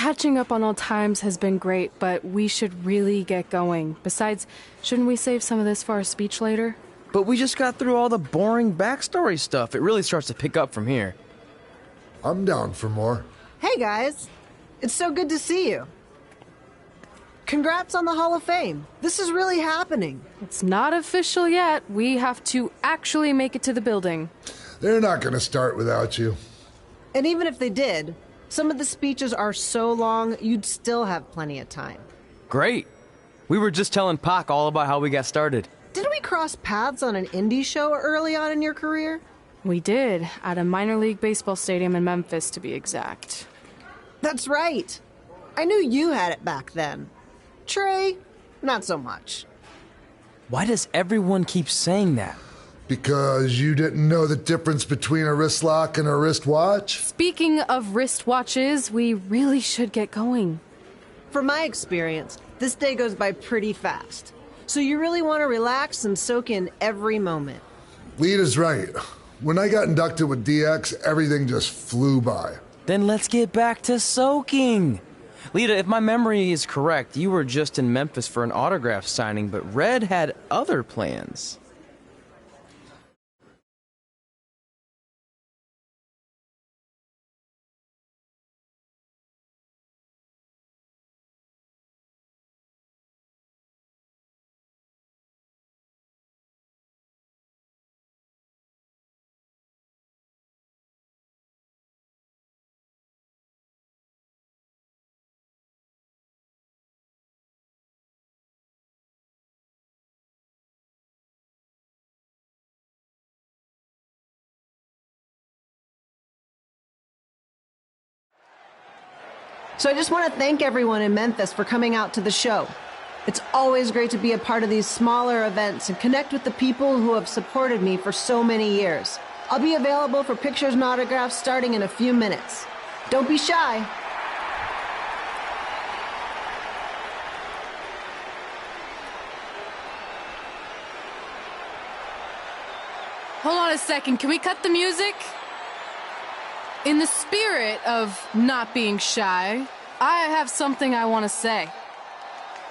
Catching up on old times has been great, but we should really get going. Besides, shouldn't we save some of this for our speech later? But we just got through all the boring backstory stuff. It really starts to pick up from here. I'm down for more. Hey guys, it's so good to see you. Congrats on the Hall of Fame. This is really happening. It's not official yet. We have to actually make it to the building. They're not going to start without you. And even if they did, some of the speeches are so long, you'd still have plenty of time. Great. We were just telling Pac all about how we got started. Didn't we cross paths on an indie show early on in your career? We did, at a minor league baseball stadium in Memphis, to be exact. That's right. I knew you had it back then. Trey, not so much. Why does everyone keep saying that? Because you didn't know the difference between a wrist lock and a wristwatch? Speaking of wristwatches, we really should get going. From my experience, this day goes by pretty fast. So you really want to relax and soak in every moment. Lita's right. When I got inducted with DX, everything just flew by. Then let's get back to soaking. Lita, if my memory is correct, you were just in Memphis for an autograph signing, but Red had other plans. So I just want to thank everyone in Memphis for coming out to the show. It's always great to be a part of these smaller events and connect with the people who have supported me for so many years. I'll be available for pictures and autographs starting in a few minutes. Don't be shy. Hold on a second, can we cut the music? In the spirit of not being shy, I have something I want to say.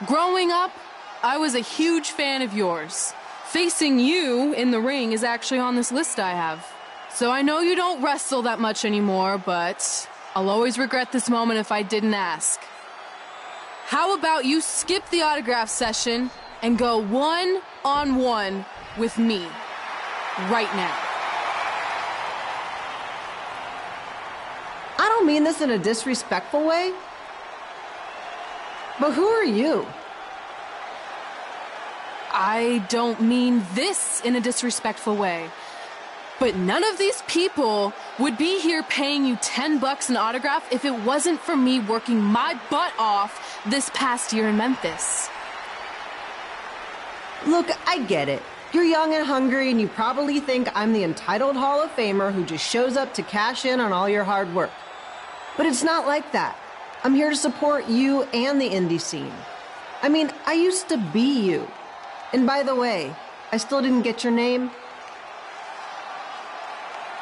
Growing up, I was a huge fan of yours. Facing you in the ring is actually on this list I have. So I know you don't wrestle that much anymore, but I'll always regret this moment if I didn't ask. How about you skip the autograph session and go one-on-one with me right now? I don't mean this in a disrespectful way, but who are you? I don't mean this in a disrespectful way, but none of these people would be here paying you $10 an autograph if it wasn't for me working my butt off this past year in Memphis. Look, I get it. You're young and hungry, and you probably think I'm the entitled Hall of Famer who just shows up to cash in on all your hard work. But it's not like that. I'm here to support you and the indie scene. I mean, I used to be you. And by the way, I still didn't get your name.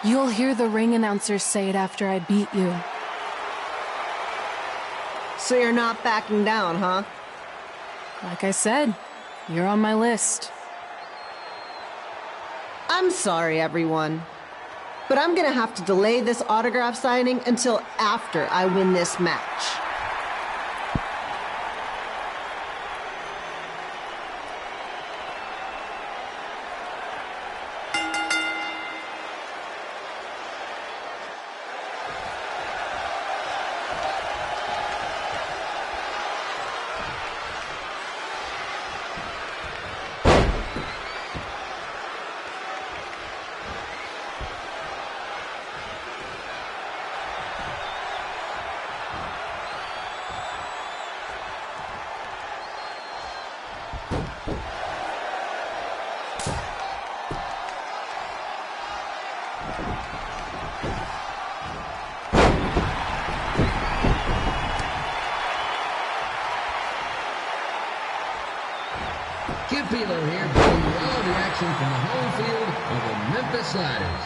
You'll hear the ring announcers say it after I beat you. So you're not backing down, huh? Like I said, you're on my list. I'm sorry, everyone. But I'm gonna have to delay this autograph signing until after I win this match. Kid Pilo here, bringing you all the action from the home field of the Memphis Sliders.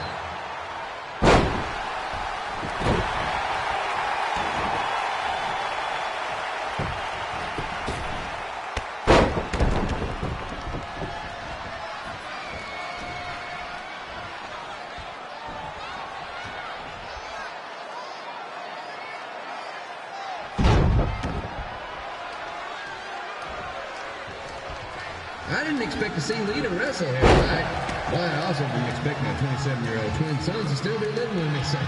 I didn't expect to see Lita wrestle here tonight. Well, I also didn't expect my 27-year-old twin sons to still be living with me, so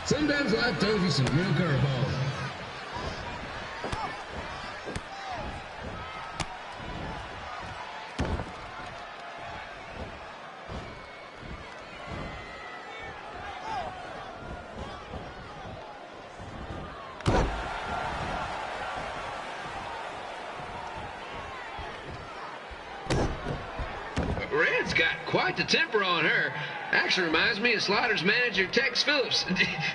sometimes life throws you some real curveballs. Red's got quite the temper on her. Actually reminds me of Slaughter's manager, Tex Phillips.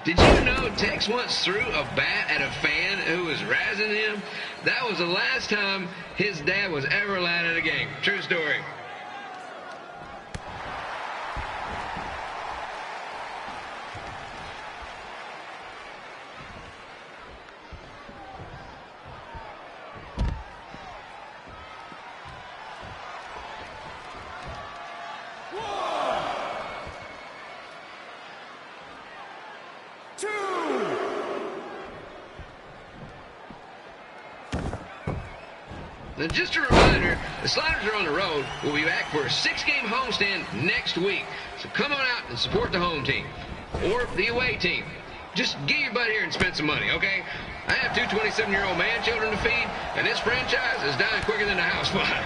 Did you know Tex once threw a bat at a fan who was razzing him? That was the last time his dad was ever allowed at a game. True story. And just a reminder, the Sliders are on the road. We'll be back for a 6-game homestand next week. So come on out and support the home team or the away team. Just get your butt here and spend some money, okay? I have 2 27-year-old man children to feed, and this franchise is dying quicker than a house fire.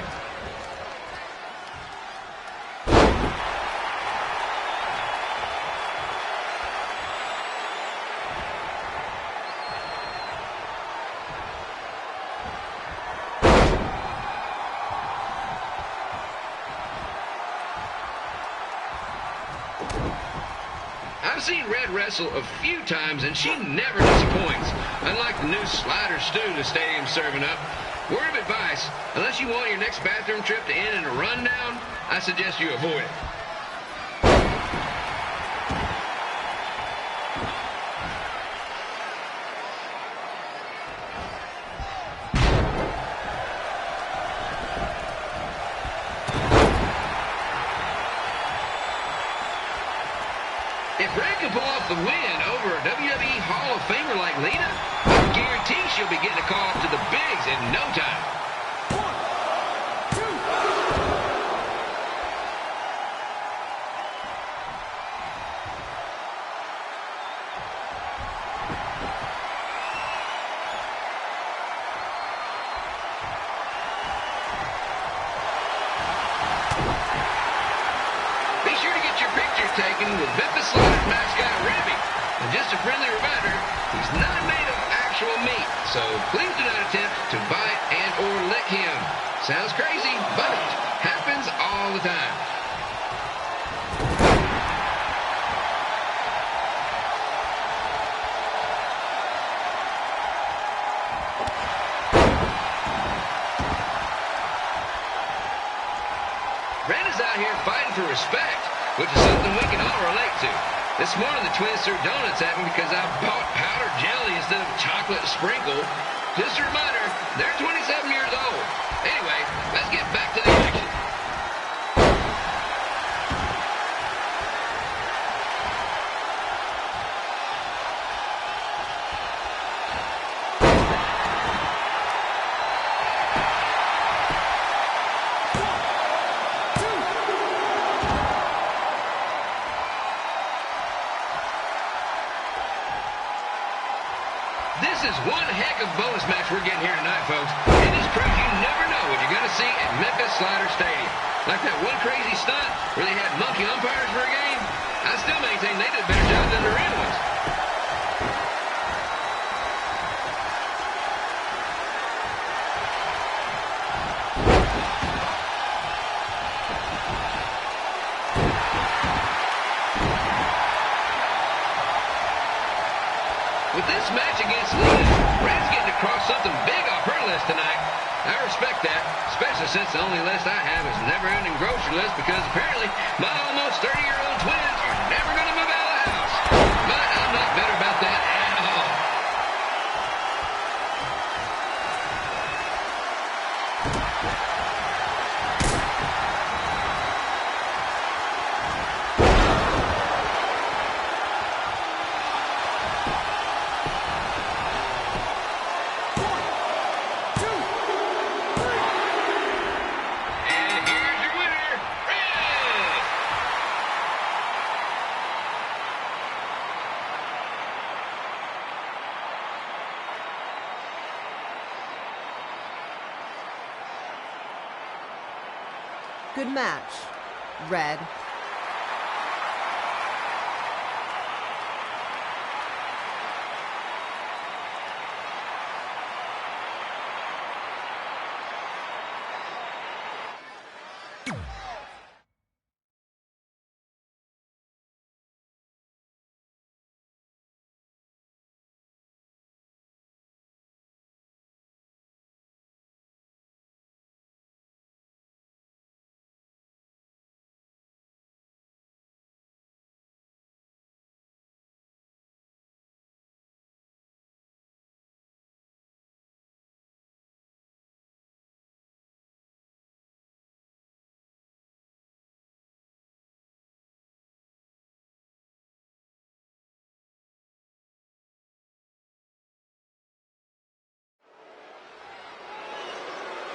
I've seen Red wrestle a few times, and she never disappoints. Unlike the new slider stew the stadium's serving up. Word of advice, unless you want your next bathroom trip to end in a rundown, I suggest you avoid it. If Red can pull off the win over a WWE Hall of Famer like Lita, I guarantee she'll be getting a call up to the bigs in no time. 1, 2. Be sure to get your picture taken with Memphis Sliders mascot Ribbie. And just a friendly reminder, he's not made of actual meat, so please do not attempt to bite and or lick him. Sounds crazy, but it happens all the time. Red is out here fighting for respect, which is something we can all relate to. This morning, the twins threw donuts at me because I bought powdered jelly instead of chocolate sprinkle. Just a reminder, they're 27 years old. Anyway, let's get back to the action. This is one heck of a bonus match we're getting here tonight, folks. And this proves you never know what you're going to see at Memphis Slider Stadium. Like that one crazy stunt where they had monkey umpires for a game. I still maintain they did a better job than the real ones. With this match against Lita, Red's getting across something big off her list tonight. I respect that, especially since the only list I have is a never-ending grocery list because apparently my almost 30-year-old twins are never going to move out of the house. But I'm not better about that at all. Good match, Red.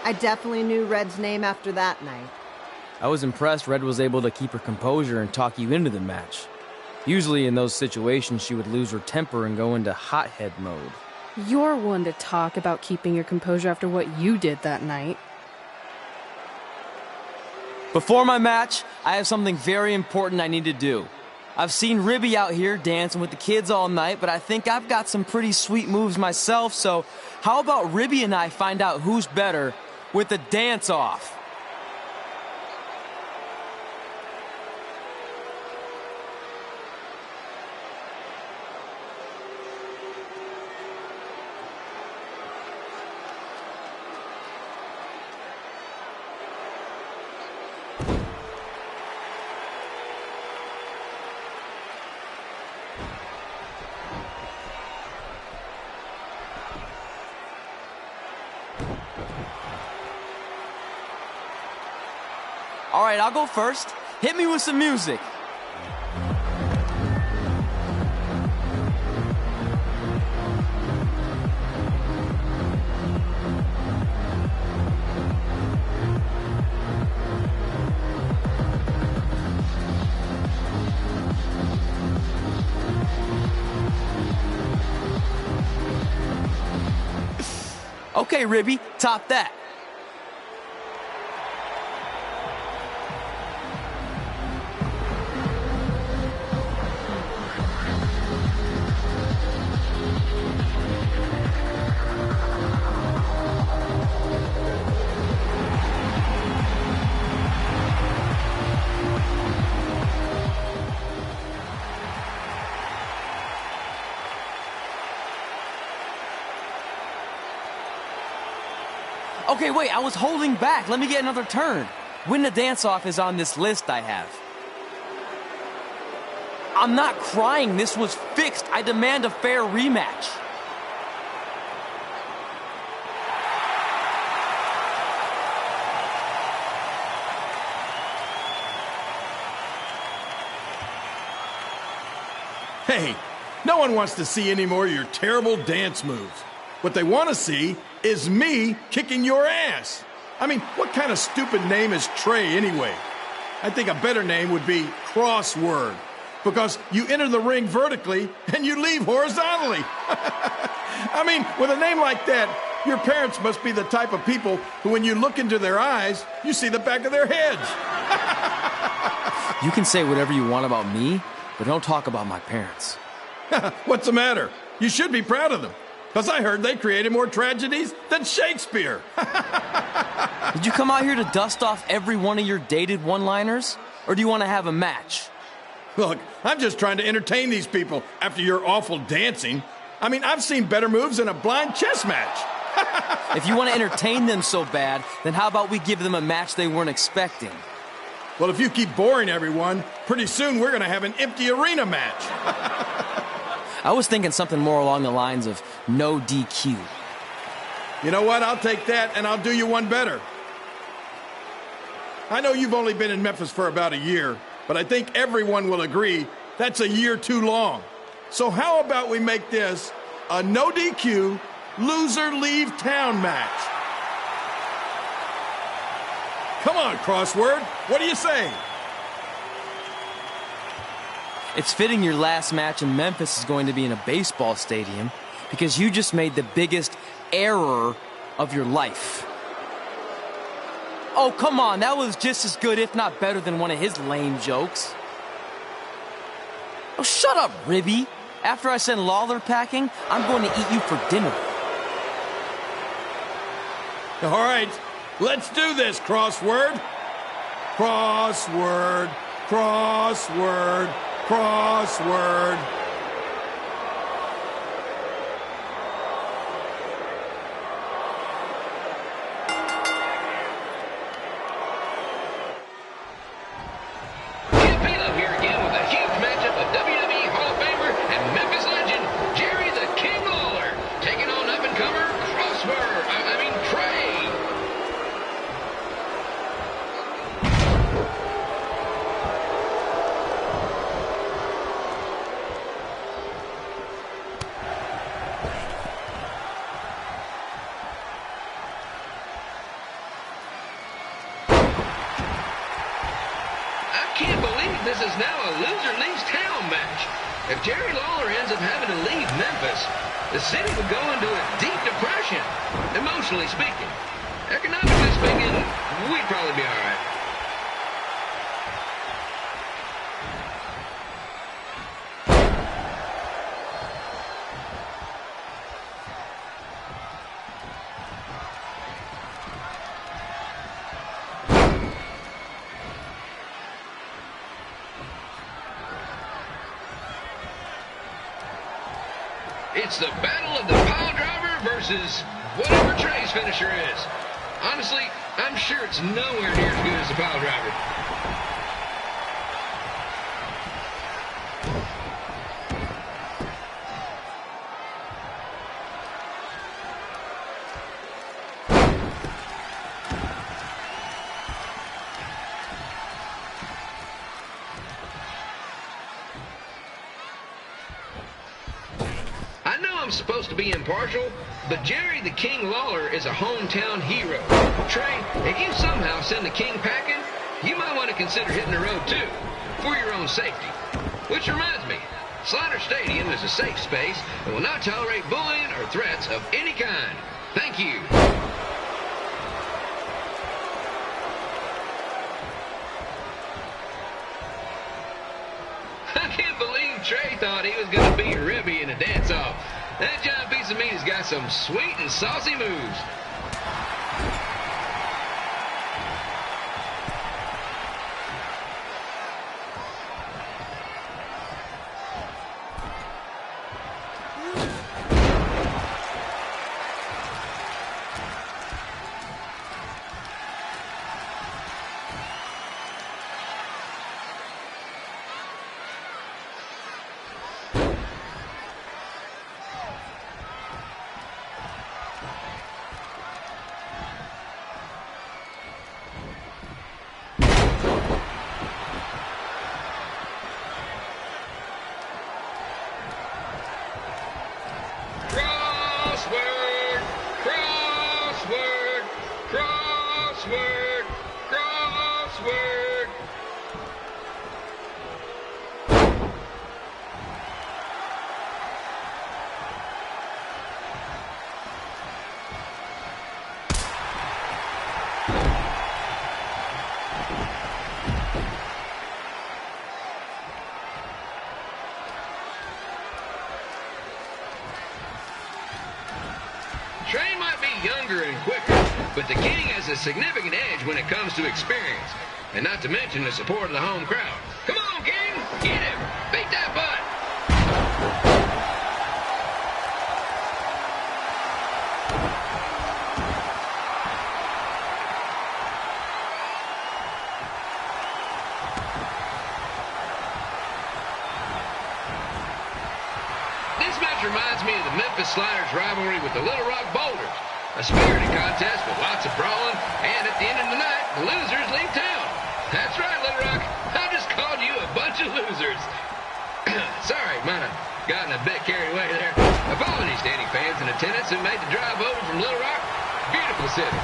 I definitely knew Red's name after that night. I was impressed Red was able to keep her composure and talk you into the match. Usually in those situations, she would lose her temper and go into hothead mode. You're one to talk about keeping your composure after what you did that night. Before my match, I have something very important I need to do. I've seen Ribbie out here dancing with the kids all night, but I think I've got some pretty sweet moves myself, so how about Ribbie and I find out who's better with the dance-off? All right, I'll go first. Hit me with some music. Okay, Ribbie, top that. Okay, wait, I was holding back. Let me get another turn. Win the dance-off is on this list I have. I'm not crying. This was fixed. I demand a fair rematch. Hey, no one wants to see any more of your terrible dance moves. What they want to see is me kicking your ass. I mean, what kind of stupid name is Trey anyway? I think a better name would be Crossword, because you enter the ring vertically and you leave horizontally. I mean, with a name like that, your parents must be the type of people who, when you look into their eyes, you see the back of their heads. You can say whatever you want about me, but don't talk about my parents. What's the matter? You should be proud of them. Because I heard they created more tragedies than Shakespeare. Did you come out here to dust off every one of your dated one-liners? Or do you want to have a match? Look, I'm just trying to entertain these people after your awful dancing. I mean, I've seen better moves in a blind chess match. If you want to entertain them so bad, then how about we give them a match they weren't expecting? Well, if you keep boring everyone, pretty soon we're going to have an empty arena match. I was thinking something more along the lines of no DQ. You know what? I'll take that, and I'll do you one better. I know you've only been in Memphis for about a year, but I think everyone will agree that's a year too long. So how about we make this a no DQ, loser leave town match? Come on, Crossword. What do you say? It's fitting your last match in Memphis is going to be in a baseball stadium because you just made the biggest error of your life. Oh, come on. That was just as good, if not better, than one of his lame jokes. Oh, shut up, Ribbie. After I send Lawler packing, I'm going to eat you for dinner. All right, let's do this, crossword. Crossword, crossword, crossword. Here again with a huge matchup of WWE Hall of Famer and Memphis legend Jerry the King Lawler taking on up-and-comer Trey. I can't believe this is now a loser leaves town match. If Jerry Lawler ends up having to leave Memphis, the city would go into a deep depression, emotionally speaking. Economically speaking, we'd probably be all right. It's the battle of the pile driver versus whatever Trey's finisher is. Honestly, I'm sure it's nowhere near as good as the pile driver. I know I'm supposed to be impartial, but Jerry the King Lawler is a hometown hero. Trey, if you somehow send the King packing, you might want to consider hitting the road too, for your own safety. Which reminds me, Slaughter Stadium is a safe space and will not tolerate bullying or threats of any kind. Thank you. I can't believe Trey thought he was going to beat Ribbie in a dance-off. That giant piece of meat has got some sweet and saucy moves. Crossword, crossword, crossword, crossword. Trey might be younger and quicker, but the King has a significant edge when it comes to experience, and not to mention the support of the home crowd. Come on, King! Get him! Beat that butt! This match reminds me of the Memphis Sliders rivalry with the Little Rock Boulders. A spirited contest with lots of brawling, and at the end of the night, the losers leave town. That's right, Little Rock. I just called you a bunch of losers. Sorry, might have gotten a bit carried away there. Apologies to any fans in attendance who made the drive over from Little Rock. Beautiful city.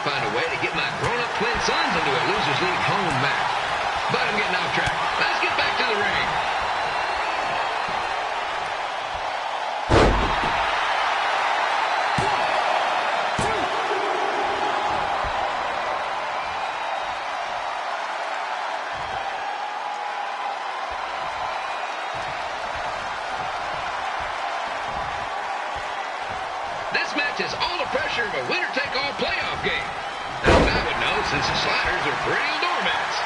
Find a way to get my grown-up twin sons into a Losers League home match. But I'm getting off track. Let's get back to the ring. match has all the pressure of a winner-take-all playoff game. As I would know, since the Sliders are perennial doormats.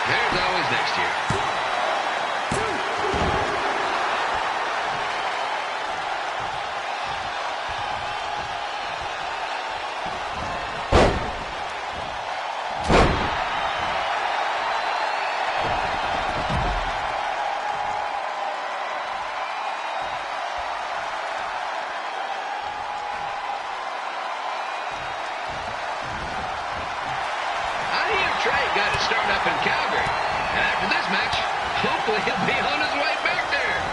There's always next year. Trey got to start up in Calgary. And after this match, hopefully he'll be on his way back there.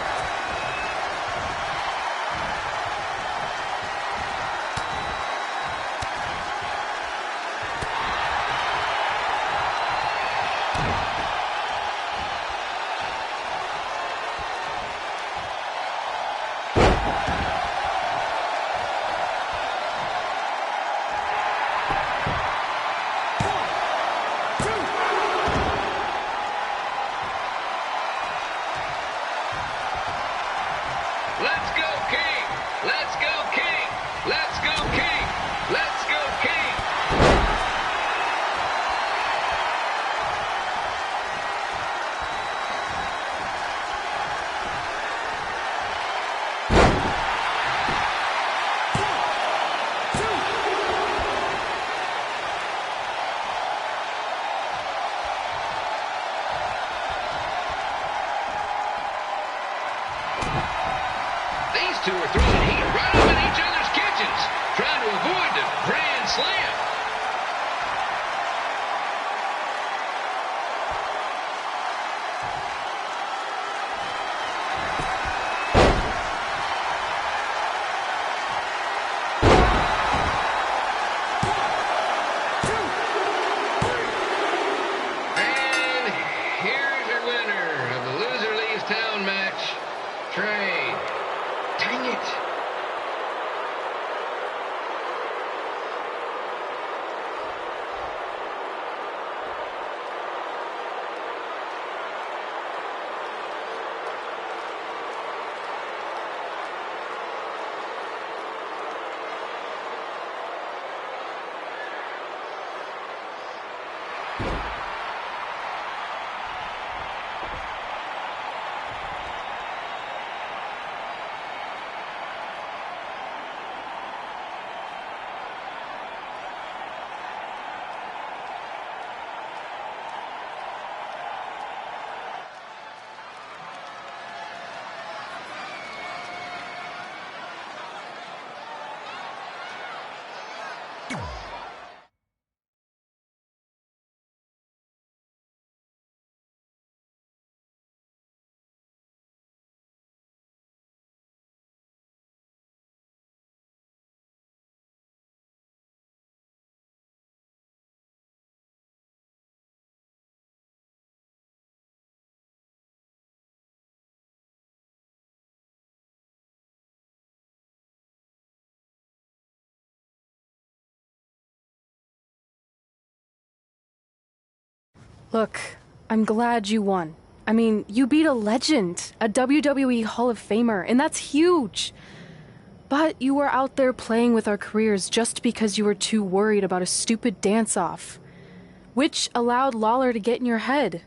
Let's go, King! Let's go, King! Let's go, King! Let's go, King! These two are throwing heat right up in each other's kitchens, trying to avoid the Grand Slam. And here's your winner of the Loser Leaves Town match, Trey. Dang it. Look, I'm glad you won. I mean, you beat a legend, a WWE Hall of Famer, and that's huge. But you were out there playing with our careers just because you were too worried about a stupid dance-off, which allowed Lawler to get in your head.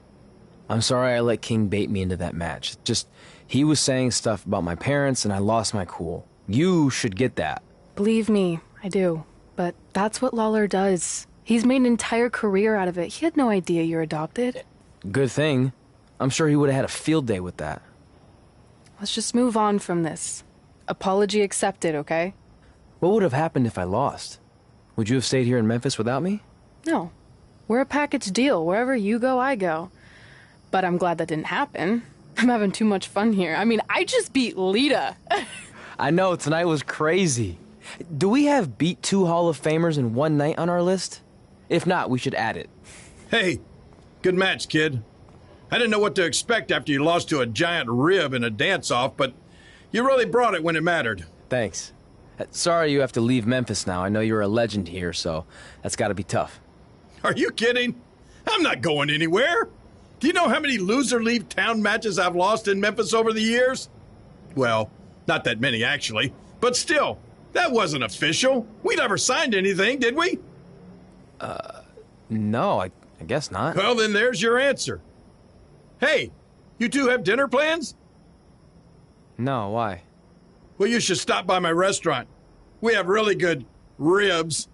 I'm sorry I let King bait me into that match. Just, he was saying stuff about my parents and I lost my cool. You should get that. Believe me, I do. But that's what Lawler does. He's made an entire career out of it. He had no idea you're adopted. Good thing. I'm sure he would have had a field day with that. Let's just move on from this. Apology accepted, okay? What would have happened if I lost? Would you have stayed here in Memphis without me? No. We're a package deal. Wherever you go, I go. But I'm glad that didn't happen. I'm having too much fun here. I mean, I just beat Lita. I know, tonight was crazy. Do we have beat 2 Hall of Famers in one night on our list? If not, we should add it. Hey, good match, kid. I didn't know what to expect after you lost to a giant rib in a dance-off, but you really brought it when it mattered. Thanks. Sorry you have to leave Memphis now. I know you're a legend here, so that's gotta be tough. Are you kidding? I'm not going anywhere. Do you know how many loser leave town matches I've lost in Memphis over the years? Well, not that many, actually. But still, That wasn't official. We never signed anything, did we? No, I guess not. Well, then there's your answer. Hey, you two have dinner plans? No, why? Well, you should stop by my restaurant. We have really good ribs.